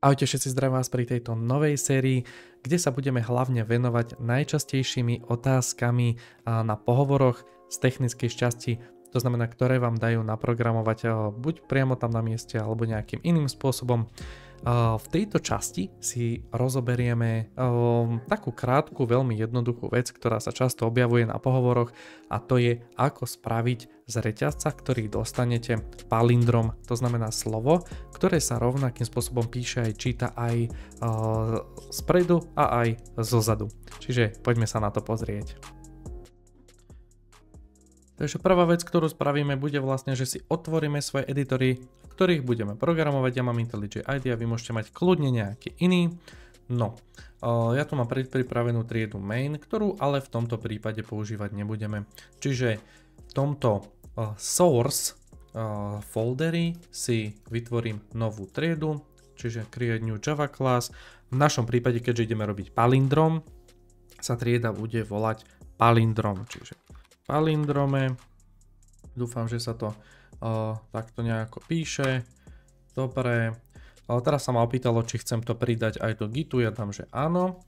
Ahojte všetci, zdravím vás pri tejto novej sérii, kde sa budeme hlavne venovať najčastejšími otázkami na pohovoroch z technickej časti, to znamená, ktoré vám dajú naprogramovať buď priamo tam na mieste alebo nejakým iným spôsobom. V tejto časti si rozoberieme takú krátku, veľmi jednoduchú vec, ktorá sa často objavuje na pohovoroch, a to je, ako spraviť z reťazca, ktorý dostanete, palindrom, to znamená slovo, ktoré sa rovnakým spôsobom píše aj číta aj spredu a aj zozadu. Čiže poďme sa na to pozrieť. Takže prvá vec, ktorú spravíme, bude vlastne, že si otvoríme svoje editory, v ktorých budeme programovať. Ja mám IntelliJ IDEA, vy môžete mať kľudne nejaký iný. No, ja tu mám predpripravenú triedu main, ktorú ale v tomto prípade používať nebudeme. Čiže v tomto source folderi si vytvorím novú triedu, čiže create new Java class. V našom prípade, keďže ideme robiť palindrom, sa trieda bude volať palindrom, čiže palindrome. Dúfam, že sa to takto nejako píše. Dobre. Teraz sa ma opýtalo, či chcem to pridať aj do Gitu. Ja dám, že áno.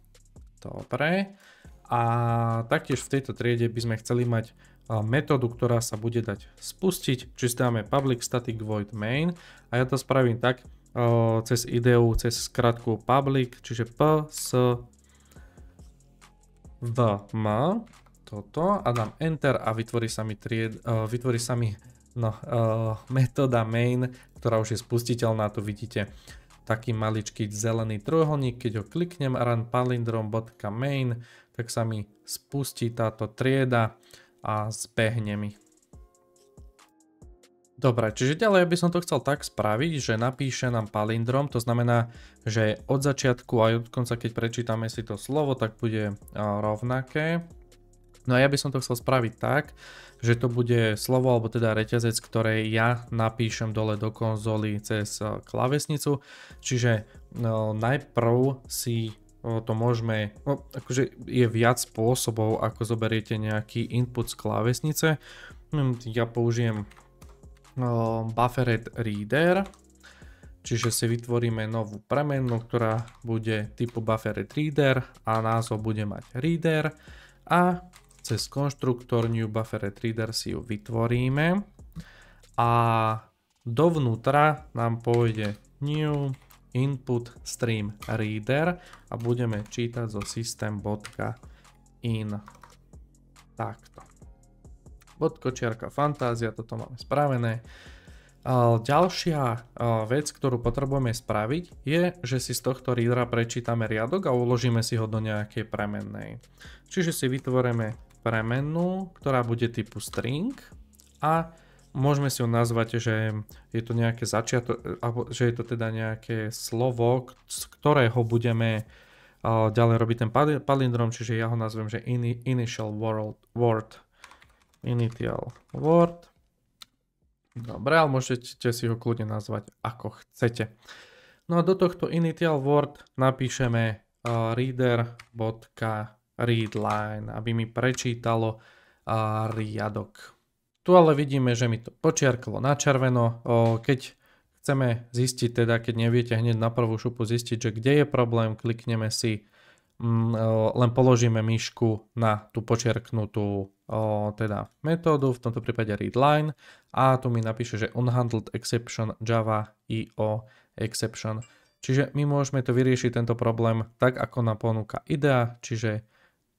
Dobre. A taktiež v tejto triede by sme chceli mať metódu, ktorá sa bude dať spustiť. Čiže dáme public static void main. A ja to spravím tak cez ideu, cez skratku public, čiže psvm. Toto a dám enter a vytvorí sa mi metóda main, ktorá už je spustiteľná. Tu vidíte taký maličký zelený trojuholník. Keď ho kliknem run palindrom.main, tak sa mi spustí táto trieda a zbehne mi. Dobre, čiže ďalej by som to chcel tak spraviť, že napíše nám palindrom, to znamená, že od začiatku aj od konca, keď prečítame si to slovo, tak bude rovnaké. No a ja by som to chcel spraviť tak, že to bude slovo, alebo teda reťazec, ktoré ja napíšem dole do konzoly cez klávesnicu. Čiže najprv si to môžeme, akože je viac spôsobov, ako zoberiete nejaký input z klávesnice. Ja použijem buffered reader, čiže si vytvoríme novú premennú, ktorá bude typu buffered reader a názov bude mať reader a cez konštruktor new buffered reader si ju vytvoríme a dovnútra nám pôjde new input stream reader a budeme čítať zo system.in. Takto. Bodkočiarka fantázia, toto máme spravené. Ďalšia vec, ktorú potrebujeme spraviť, je, že si z tohto readera prečítame riadok a uložíme si ho do nejakej premennej. Čiže si vytvoríme premennú, ktorá bude typu string a môžeme si ho nazvať, že je to nejaké začiatok, alebo že je to teda nejaké slovo, z ktorého budeme ďalej robiť ten palindrom, čiže ja ho nazvem, že initial word. Initial word. Dobre, ale môžete si ho kľudne nazvať ako chcete. No a do tohto initial word napíšeme reader.readline, aby mi prečítalo riadok. Tu ale vidíme, že mi to počiarklo na červeno. Keď chceme zistiť, teda keď neviete hneď na prvú šupu zistiť, že kde je problém, klikneme si, len položíme myšku na tú počiarknutú teda metódu, v tomto prípade readline, a tu mi napíše, že unhandled exception java io exception. Čiže my môžeme to vyriešiť tento problém tak, ako nám ponúka IDEA, čiže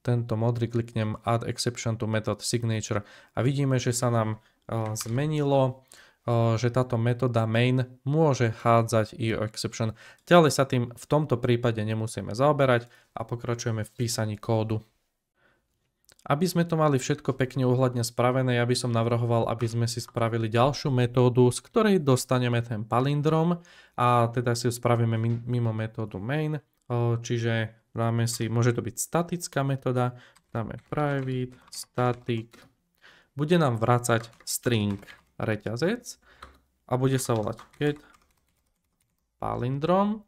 tento modrý kliknem add exception to method signature a vidíme, že sa nám zmenilo, že táto metóda main môže hádzať io exception. Ďalej sa tým v tomto prípade nemusíme zaoberať a pokračujeme v písaní kódu. Aby sme to mali všetko pekne uhľadne spravené, ja by som navrhoval, aby sme si spravili ďalšiu metódu, z ktorej dostaneme ten palindrom a teda si ju spravíme mimo metódu main, čiže dáme si, môže to byť statická metóda, dáme private static, bude nám vracať string reťazec a bude sa volať get palindrom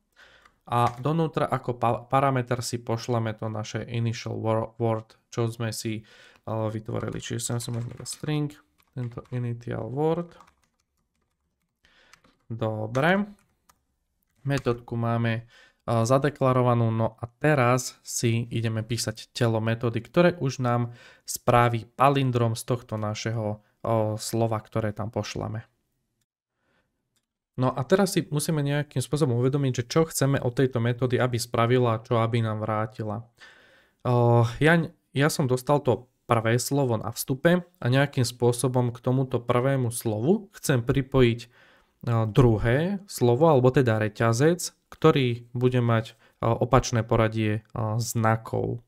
a donútra ako parameter si pošleme to naše initial word, čo sme si vytvorili. Čiže sem si môžeme dať string, tento initial word. Dobre. Metodku máme zadeklarovanú, no a teraz si ideme písať telo metódy, ktoré už nám spraví palindrom z tohto našeho slova, ktoré tam pošleme. No a teraz si musíme nejakým spôsobom uvedomiť, že čo chceme od tejto metódy, aby spravila, čo aby nám vrátila. Ja som dostal to prvé slovo na vstupe a nejakým spôsobom k tomuto prvému slovu chcem pripojiť druhé slovo, alebo teda reťazec, ktorý bude mať opačné poradie znakov.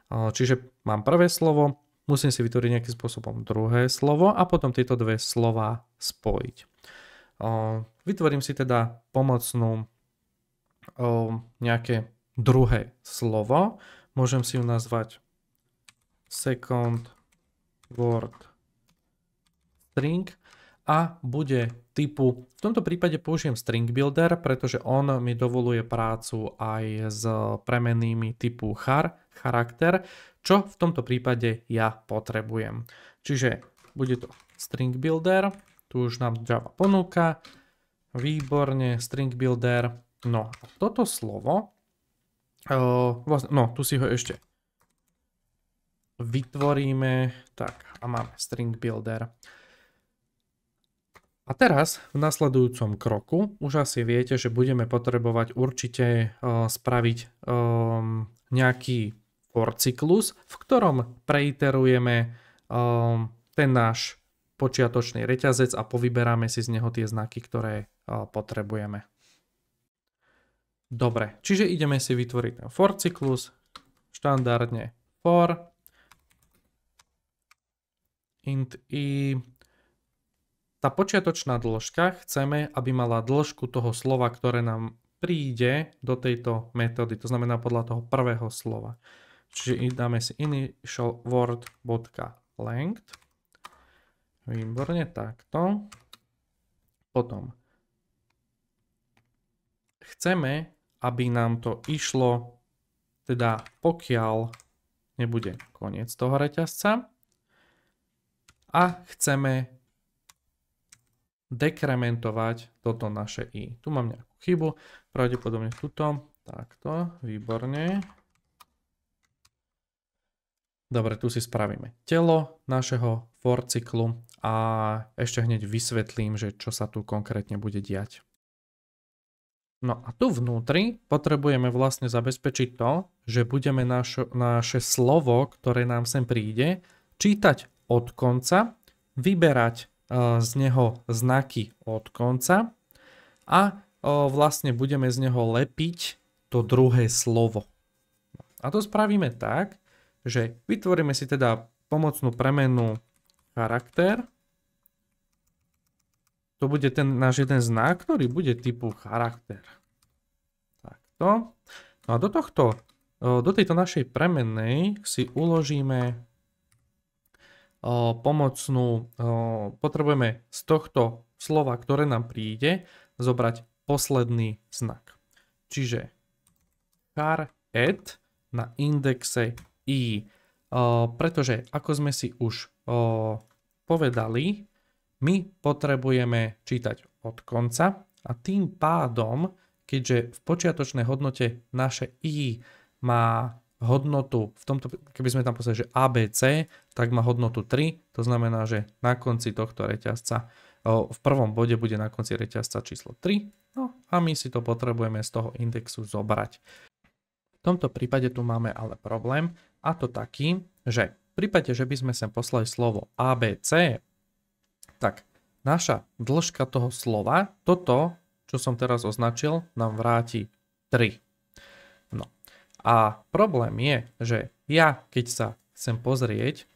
Čiže mám prvé slovo, musím si vytvoriť nejakým spôsobom druhé slovo a potom tieto dve slova spojiť. Vytvorím si teda pomocnú nejaké druhé slovo. Môžem si ju nazvať second word string a bude typu, v tomto prípade použijem string builder, pretože on mi dovoluje prácu aj s premennými typu charakter, čo v tomto prípade ja potrebujem. Čiže bude to string builder, tu už nám Java ponúka, výborne, string builder, no a toto slovo, no tu si ho ešte vytvoríme, tak a máme string builder. A teraz v nasledujúcom kroku už asi viete, že budeme potrebovať určite spraviť nejaký for cyklus, v ktorom preiterujeme ten náš počiatočný reťazec a povyberáme si z neho tie znaky, ktoré potrebujeme. Dobre, čiže ideme si vytvoriť ten for cyklus, štandardne for int i. Tá počiatočná dĺžka chceme, aby mala dĺžku toho slova, ktoré nám príde do tejto metódy, to znamená podľa toho prvého slova. Čiže dáme si initial word.length. Výborne, takto. Potom chceme, aby nám to išlo, teda pokiaľ nebude koniec toho reťazca, a chceme dekrementovať toto naše i. Tu mám nejakú chybu, pravdepodobne tuto, takto, výborne. Dobre, tu si spravíme telo našeho for cyklu a ešte hneď vysvetlím, že čo sa tu konkrétne bude diať. No a tu vnútri potrebujeme vlastne zabezpečiť to, že budeme naše slovo, ktoré nám sem príde, čítať od konca, vyberať z neho znaky od konca a vlastne budeme z neho lepiť to druhé slovo. A to spravíme tak, že vytvoríme si teda pomocnú premenu charakter. To bude ten náš jeden znak, ktorý bude typu charakter. Takto. No a do tejto našej premennej si uložíme pomocnú, potrebujeme z tohto slova, ktoré nám príde, zobrať posledný znak. Čiže char add na indexe i. Pretože ako sme si už povedali, my potrebujeme čítať od konca a tým pádom, keďže v počiatočnej hodnote naše i má hodnotu, v tomto, keby sme tam poslali, že ABC, tak má hodnotu 3, to znamená, že na konci tohto reťazca, v prvom bode bude na konci reťazca číslo 3, no a my si to potrebujeme z toho indexu zobrať. V tomto prípade tu máme ale problém, a to taký, že v prípade, že by sme sem poslali slovo ABC, tak naša dĺžka toho slova, toto, čo som teraz označil, nám vráti 3. No. A problém je, že ja, keď sa chcem pozrieť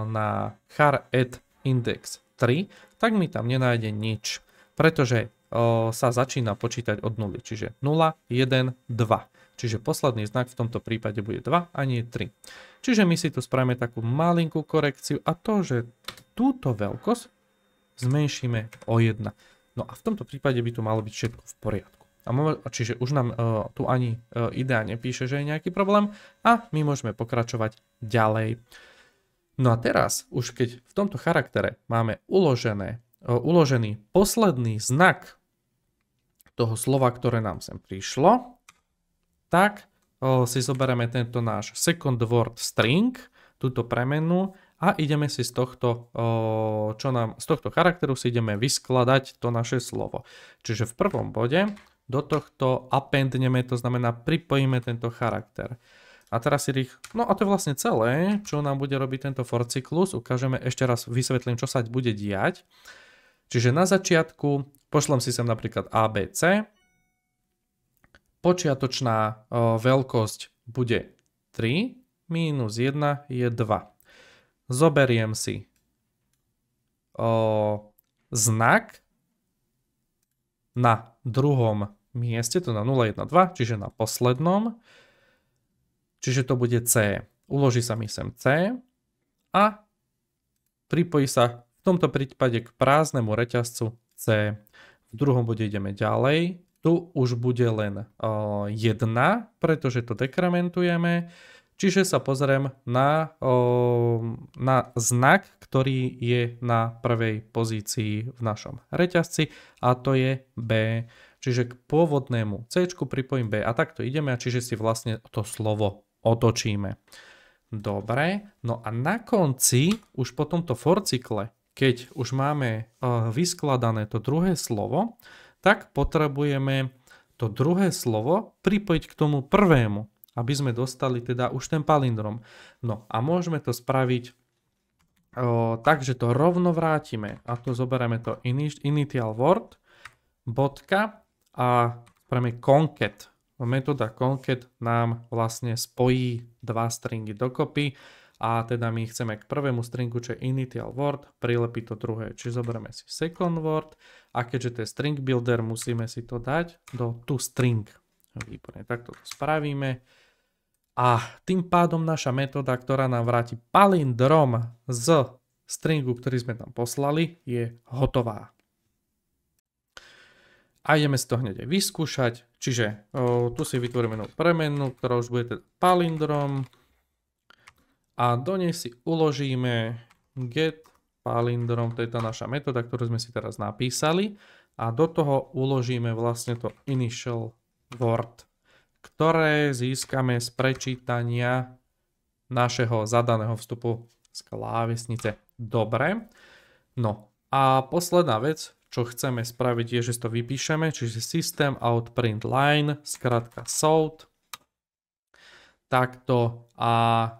na char add index 3, tak mi tam nenájde nič, pretože sa začína počítať od 0, čiže 0, 1, 2. Čiže posledný znak v tomto prípade bude 2 a nie 3. Čiže my si tu spravíme takú malinkú korekciu a to, že túto veľkosť zmenšíme o 1. No a v tomto prípade by tu malo byť všetko v poriadku. Čiže už nám tu ani IDEA nepíše, že je nejaký problém a my môžeme pokračovať ďalej. No a teraz, už keď v tomto charaktere máme uložený posledný znak toho slova, ktoré nám sem prišlo, tak si zoberieme tento náš second word string, túto premenu a ideme si z tohto charakteru si ideme vyskladať to naše slovo. Čiže v prvom bode do tohto appendneme, to znamená pripojíme tento charakter. A teraz si no a to je vlastne celé, čo nám bude robiť tento for cyklus. Ukážeme, ešte raz vysvetlím, čo sa bude diať. Čiže na začiatku pošlem si sem napríklad ABC. Počiatočná veľkosť bude 3, minus 1 je 2. Zoberiem si znak na druhom mieste, to na 0, 1, 2, čiže na poslednom. Čiže to bude C. Uloží sa mi sem C a pripojí sa v tomto prípade k prázdnemu reťazcu C. V druhom bode ideme ďalej. Tu už bude len 1, pretože to dekrementujeme. Čiže sa pozriem na znak, ktorý je na prvej pozícii v našom reťazci a to je B. Čiže k pôvodnému C pripojím B a takto ideme a čiže si vlastne to slovo otočíme. Dobre, no a na konci už po tomto for cykle, keď už máme vyskladané to druhé slovo, tak potrebujeme to druhé slovo pripojiť k tomu prvému, aby sme dostali teda už ten palindrom. No a môžeme to spraviť tak, že to rovno vrátime a to zoberieme to initial word, bodka a spravíme concat. Metóda concat nám vlastne spojí dva stringy dokopy a teda my chceme k prvému stringu, čo je initial word, prilepiť to druhé. Čiže zoberieme si second word a keďže to je string builder, musíme si to dať do toString. Výborne, takto to spravíme. A tým pádom naša metóda, ktorá nám vráti palindrom z stringu, ktorý sme tam poslali, je hotová. A ideme si to hneď aj vyskúšať. Čiže tu si vytvoríme novú premenu, ktorá už bude teda palindrom. A do nej si uložíme get palindrom, to je tá naša metóda, ktorú sme si teraz napísali. A do toho uložíme vlastne to initial word, ktoré získame z prečítania našeho zadaného vstupu z klávesnice. Dobre. No a posledná vec, čo chceme spraviť, je, že to vypíšeme, čiže system out print line, skratka south. Takto a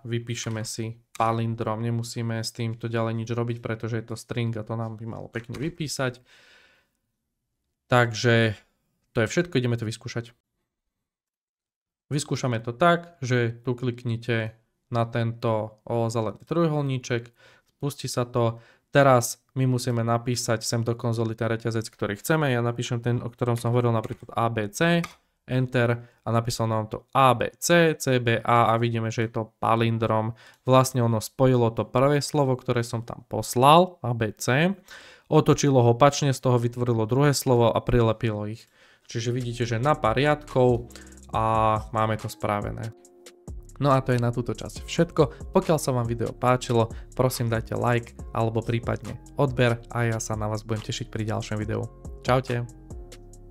vypíšeme si palindrom. Nemusíme s týmto ďalej nič robiť, pretože je to string a to nám by malo pekne vypísať. Takže to je všetko, ideme to vyskúšať. Vyskúšame to tak, že tu kliknite na tento zelený trojuholníček, spustí sa to. Teraz my musíme napísať sem do konzoly ten reťazec, ktorý chceme. Ja napíšem ten, o ktorom som hovoril, napríklad ABC, Enter a napísal nám to ABC, CBA a vidíme, že je to palindrom. Vlastne ono spojilo to prvé slovo, ktoré som tam poslal, ABC, otočilo ho opačne, z toho vytvorilo druhé slovo a prilepilo ich. Čiže vidíte, že na pár riadkov a máme to spravené. No a to je na túto časť všetko. Pokiaľ sa vám video páčilo, prosím dajte like alebo prípadne odber a ja sa na vás budem tešiť pri ďalšom videu. Čaute.